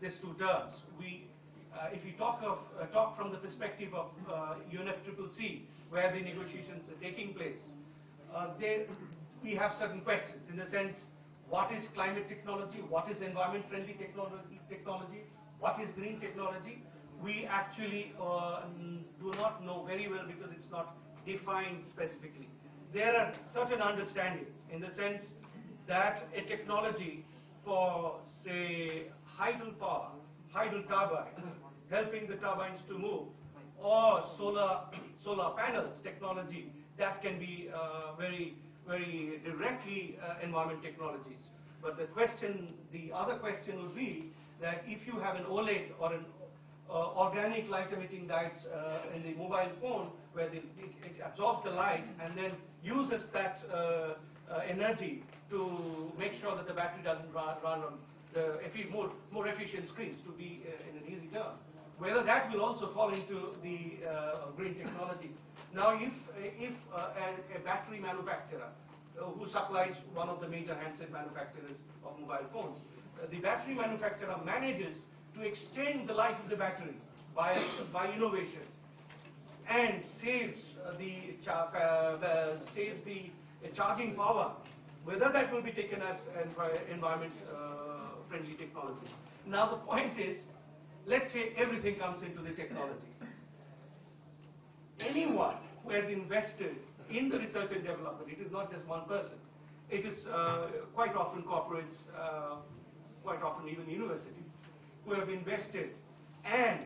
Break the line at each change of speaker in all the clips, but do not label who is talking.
these two terms. If we talk from the perspective of UNFCCC, where the negotiations are taking place, we have certain questions in the sense, what is climate technology, what is environment-friendly technology, what is green technology? We actually do not know very well because it's not defined specifically. There are certain understandings in the sense that a technology for, say, hydel power, hydel turbines, helping the turbines to move, or solar panels technology, that can be very directly environment technologies. But the other question would be that if you have an OLED or an organic light emitting diodes in the mobile phone, where it absorbs the light and then uses that energy to make sure that the battery doesn't run on the more efficient screens, to be in an easy term, whether that will also fall into the green technology. Now, if a battery manufacturer who supplies one of the major handset manufacturers of mobile phones, the battery manufacturer manages to extend the life of the battery by innovation and saves the charging power, whether that will be taken as environment friendly technology. Now the point is, let's say everything comes into the technology. Anyone who has invested in the research and development, it is not just one person, it is quite often corporates, quite often even universities, who have invested and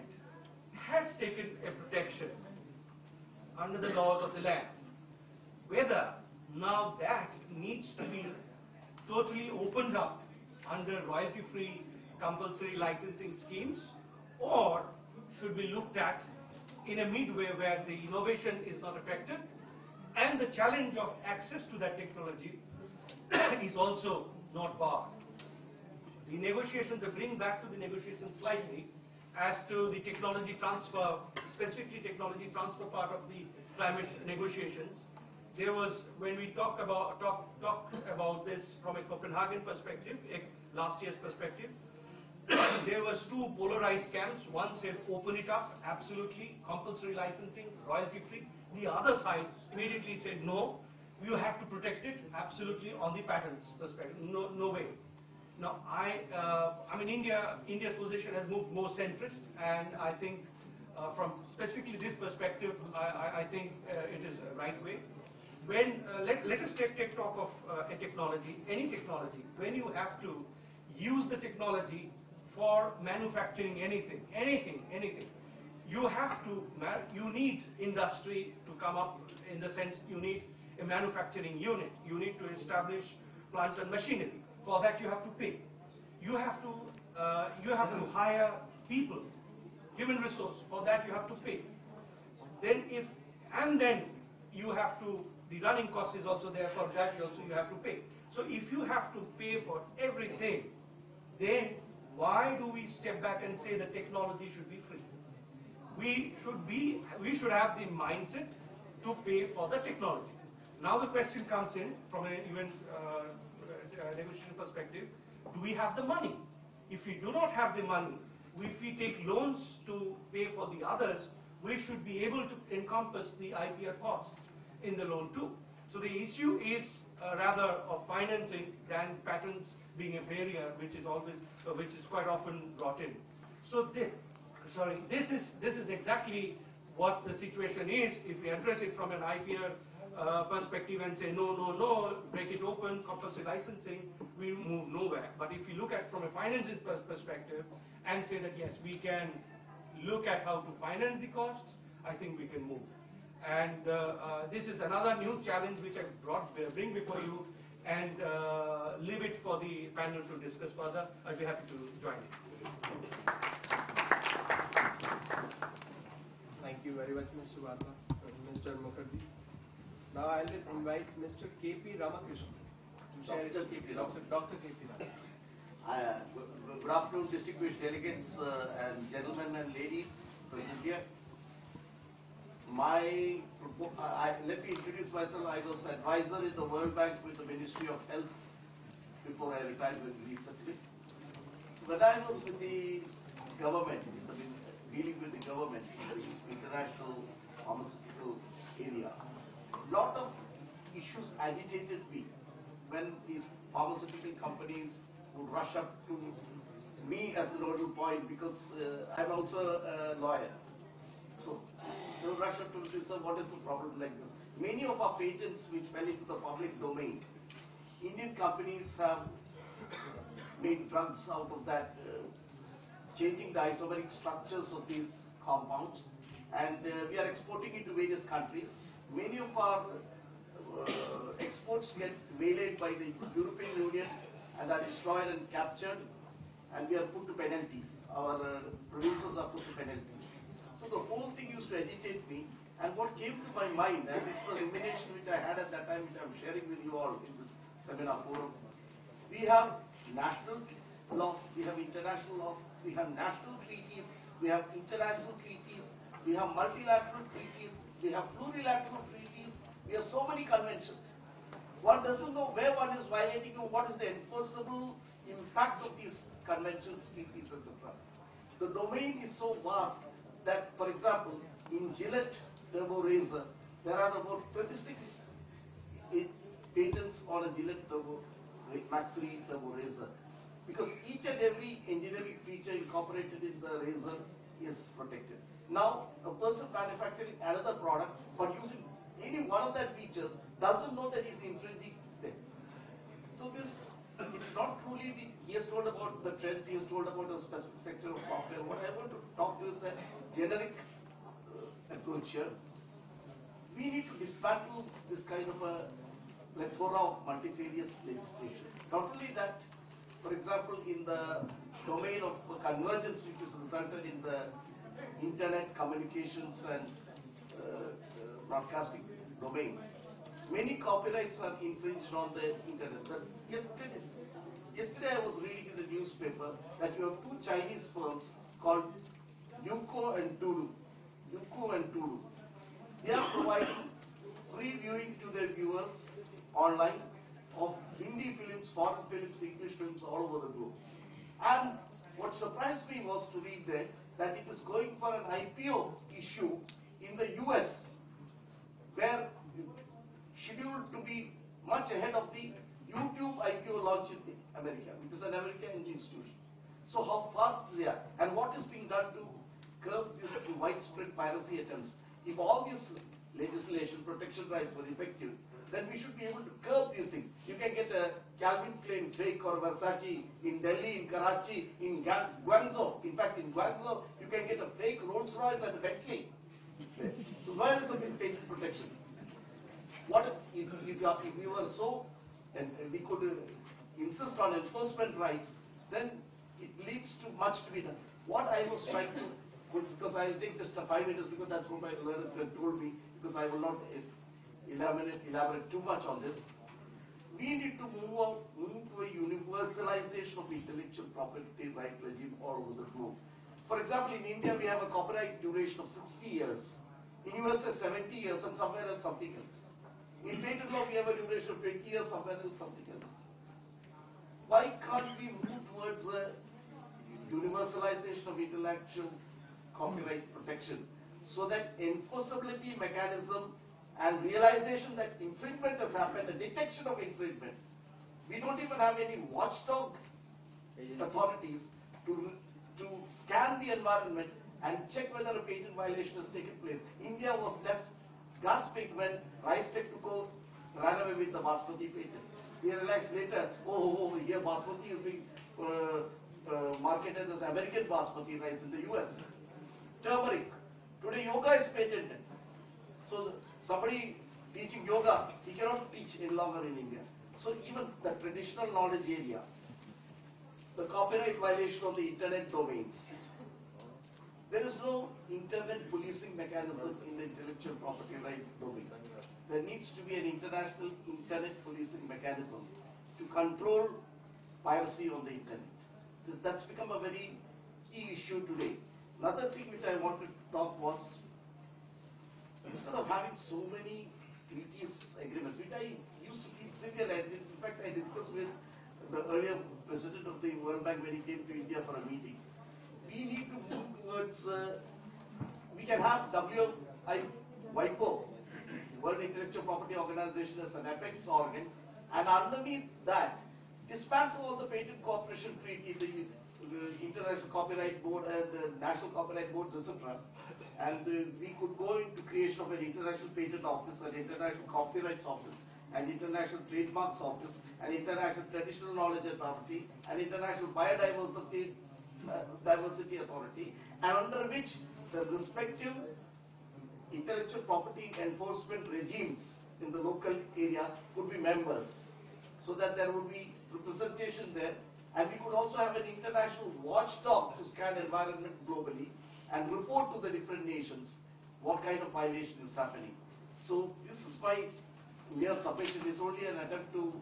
has taken a protection under the laws of the land. Whether now that needs to be totally opened up under royalty-free compulsory licensing schemes, or should be looked at in a midway where the innovation is not affected and the challenge of access to that technology is also not barred. The negotiations, bring back to the negotiations slightly as to the technology transfer, specifically technology transfer part of the climate negotiations. There was, when we talk about this from a Copenhagen perspective, last year's perspective, there was two polarized camps. One said open it up, absolutely, compulsory licensing, royalty free. The other side immediately said no, you have to protect it, absolutely, on the patents perspective, no way. Now, I mean, India's position has moved more centrist, and I think from specifically this perspective, I think it is a right way. When let us take talk of a technology, any technology. When you have to use the technology for manufacturing anything, you need industry to come up, in the sense you need a manufacturing unit. You need to establish plant and machinery. For that you have to pay. You have to hire people, human resource. For that you have to pay. Then you have to, the running cost is also there. For that you have to pay. So if you have to pay for everything, then why do we step back and say that technology should be free? We should have the mindset to pay for the technology. Now the question comes in from an UN negotiation perspective: do we have the money? If we do not have the money, if we take loans to pay for the others, we should be able to encompass the IPR costs in the loan too. So the issue is rather of financing than patents being a barrier, which is quite often brought in. So this is exactly what the situation is. If we address it from an IPR perspective and say no, break it open, compulsory licensing, we move nowhere. But if you look at from a financing perspective and say that yes, we can look at how to finance the costs, I think we can move. And this is another new challenge which I bring before you, and leave it for the panel to discuss further. I'd be happy to join in.
Thank you very much, Mr. Vatla and Mr. Mukherjee. Now I will invite Mr. K.P. Ramakrishnan to share his opinion. Dr. K.P. Ramakrishnan.
Good afternoon, distinguished delegates and gentlemen and ladies present here. Let me introduce myself. I was advisor in the World Bank with the Ministry of Health before I retired very recently. So when I was with the government, dealing with the government in the international pharmaceutical area, lot of issues agitated me when these pharmaceutical companies would rush up to me as the nodal point because I'm also a lawyer. So they would rush up to me and say, sir, what is the problem like this? Many of our patents which fell into the public domain, Indian companies have made drugs out of that, changing the isomeric structures of these compounds, and we are exporting it to various countries. Many of our exports get waylaid by the European Union and are destroyed and captured, and we are put to penalties. Our producers are put to penalties. So the whole thing used to agitate me, and what came to my mind, and this is a rumination which I had at that time, which I'm sharing with you all in this seminar forum. We have national laws, we have international laws, we have national treaties, we have international treaties, we have multilateral treaties, we have plurilateral treaties, we have so many conventions. One doesn't know where one is violating or what is the enforceable impact of these conventions, treaties, etc. The domain is so vast that, for example, in Gillette Turbo Razor, there are about 36 patents on a Gillette Turbo Mach 3 Turbo Razor, because each and every engineering feature incorporated in the razor is protected. Now, a person manufacturing another product but using any one of that features doesn't know that he's infringing them. So this, it's not truly the, he has told about the trends, he has told about a specific sector of software. What I want to talk to is a generic approach here. We need to dismantle this kind of a plethora of multifarious legislation. Not only that, for example, in the domain of convergence, which has resulted in the internet communications and broadcasting domain, many copyrights are infringed on the internet. Yesterday I was reading in the newspaper that you have two Chinese firms called Youku and Tulu. They are providing free viewing to their viewers online of Hindi films, foreign films, English films all over the globe. And what surprised me was to read there that it is going for an IPO issue in the US, where scheduled to be much ahead of the YouTube IPO launch in America, which is an American institution. So how fast they are, and what is being done to curb this widespread piracy attempts. If all this legislation, protection rights were effective, then we should be able to curb these things. You can get a Calvin Klein fake or Versace in Delhi, in Karachi, in Guangzhou. In fact, in Guangzhou, you can get a fake Rolls Royce and a Bentley. So where is the patent protection? What if we were so, and we could insist on enforcement rights, then it leads to much to be done. What I was trying to, because I will take just 5 minutes, because that's what my learned friend told me, because I will not elaborate too much on this. We need to move to a universalization of intellectual property right regime all over the globe. For example, in India we have a copyright duration of 60 years. In USA 70 years, and somewhere else something else. In patent law we have a duration of 20 years, somewhere else something else. Why can't we move towards a universalization of intellectual copyright protection, so that enforceability mechanism and realization that infringement has happened, the detection of infringement, we don't even have any watchdog authorities to scan the environment and check whether a patent violation has taken place. India was left gasping when Rice Tech ran away with the Basmati patent. We realized later, here Basmati is being marketed as American Basmati rice in the US. Turmeric. Today yoga is patented. So somebody teaching yoga, he cannot teach any longer in India. So even the traditional knowledge area, the copyright violation of the internet domains, there is no internet policing mechanism in the intellectual property right domain. There needs to be an international internet policing mechanism to control piracy on the internet. That's become a very key issue today. Another thing which I wanted to talk was, instead of having so many treaties agreements, which I used to feel trivial, in fact I discussed with the earlier president of the World Bank when he came to India for a meeting. We need to move towards, we can have WIPO, World Intellectual Property Organization, as an apex organ, and underneath that, dismantle all the Patent Cooperation Treaty, the International Copyright Board, the National Copyright Boards, etc. And we could go into creation of an International Patent Office, an International Copyrights Office, an International Trademarks Office, an International Traditional Knowledge Authority, an International Biodiversity Authority, and under which the respective intellectual property enforcement regimes in the local area could be members, so that there would be representation there. And we could also have an international watchdog to scan environment globally and report to the different nations what kind of violation is happening. So this is my mere submission. It's only an attempt to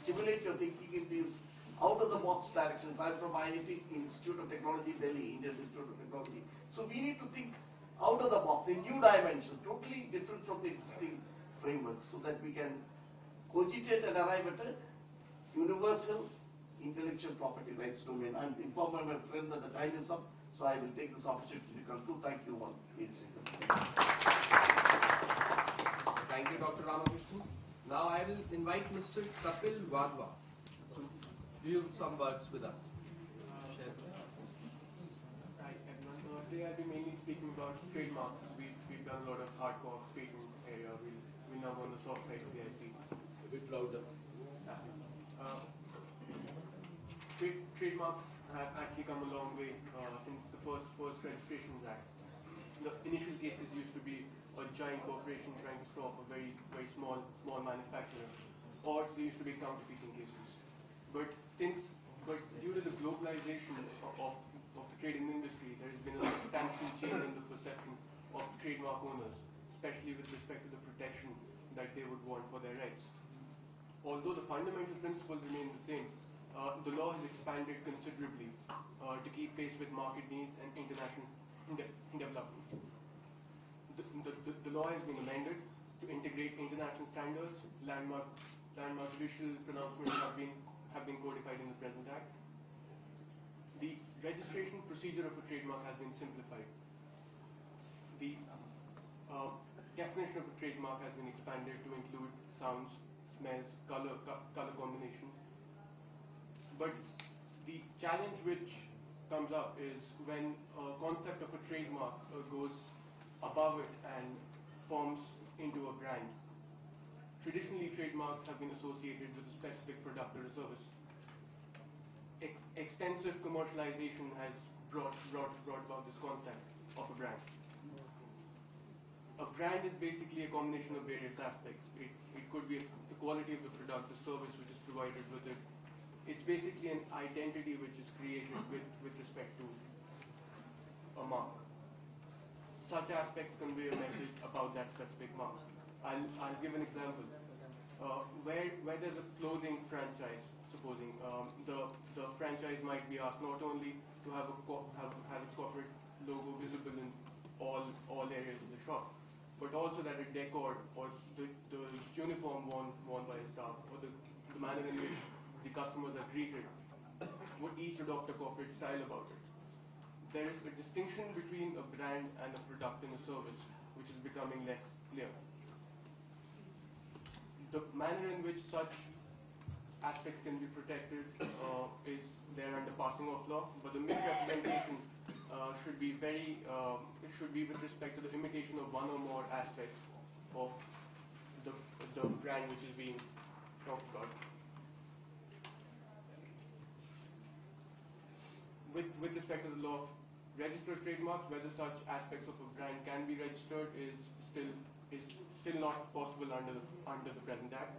stimulate your thinking in these out-of-the-box directions. I'm from IIT Institute of Technology, Delhi, Indian Institute of Technology. So we need to think out of the box in new dimensions, totally different from the existing framework, so that we can cogitate and arrive at a universal intellectual property rights domain. I'm informed by my friend that the time is up, so I will take this opportunity to conclude. Thank you all.
Thank you, Dr. Ramakrishnan. Now I will invite Mr. Kapil Wadhwa to give some words with us.
Today I'll be mainly speaking about trademarks. We've done a lot of hardcore patent area. We're now on the soft side of the IP.
A bit louder.
Trademarks have actually come a long way since the first Registrations Act. The initial cases used to be a giant corporation trying to stop a very small manufacturer, or there used to be counterfeiting cases. But due to the globalization of the trading industry, there has been a substantial change in the perception of trademark owners, especially with respect to the protection that they would want for their rights. Although the fundamental principles remain the same, the law has expanded considerably to keep pace with market needs and international development. The law has been amended to integrate international standards. Landmark judicial pronouncements have been codified in the present Act. The registration procedure of a trademark has been simplified. The definition of a trademark has been expanded to include sounds, smells, color combinations. But the challenge which comes up is when a concept of a trademark goes above it and forms into a brand. Traditionally, trademarks have been associated with a specific product or a service. Extensive commercialization has brought about this concept of a brand. A brand is basically a combination of various aspects. It could be the quality of the product, the service which is provided with it. It's basically an identity which is created with respect to a mark. Such aspects convey a message about that specific mark. I'll give an example. Where there's a clothing franchise, supposing the franchise might be asked not only to have its corporate logo visible in all areas of the shop, but also that a decor or the uniform worn by a staff or the manner in which the customers are treated would each adopt a corporate style about it. There is a distinction between a brand and a product and a service which is becoming less clear. The manner in which such aspects can be protected is there under passing of law, but the misrepresentation should be with respect to the imitation of one or more aspects of the brand which is being talked about. With respect to the law of registered trademarks, whether such aspects of a brand can be registered is still not possible under the present Act.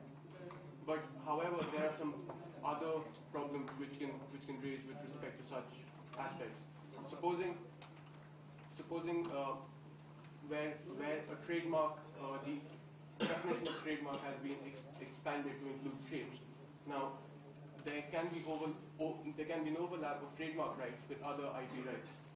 But however, there are some other problems which can raise with respect to such aspects. Supposing where a trademark, the definition of trademark has been expanded to include shapes. Now, there can be an overlap of trademark rights with other IP rights.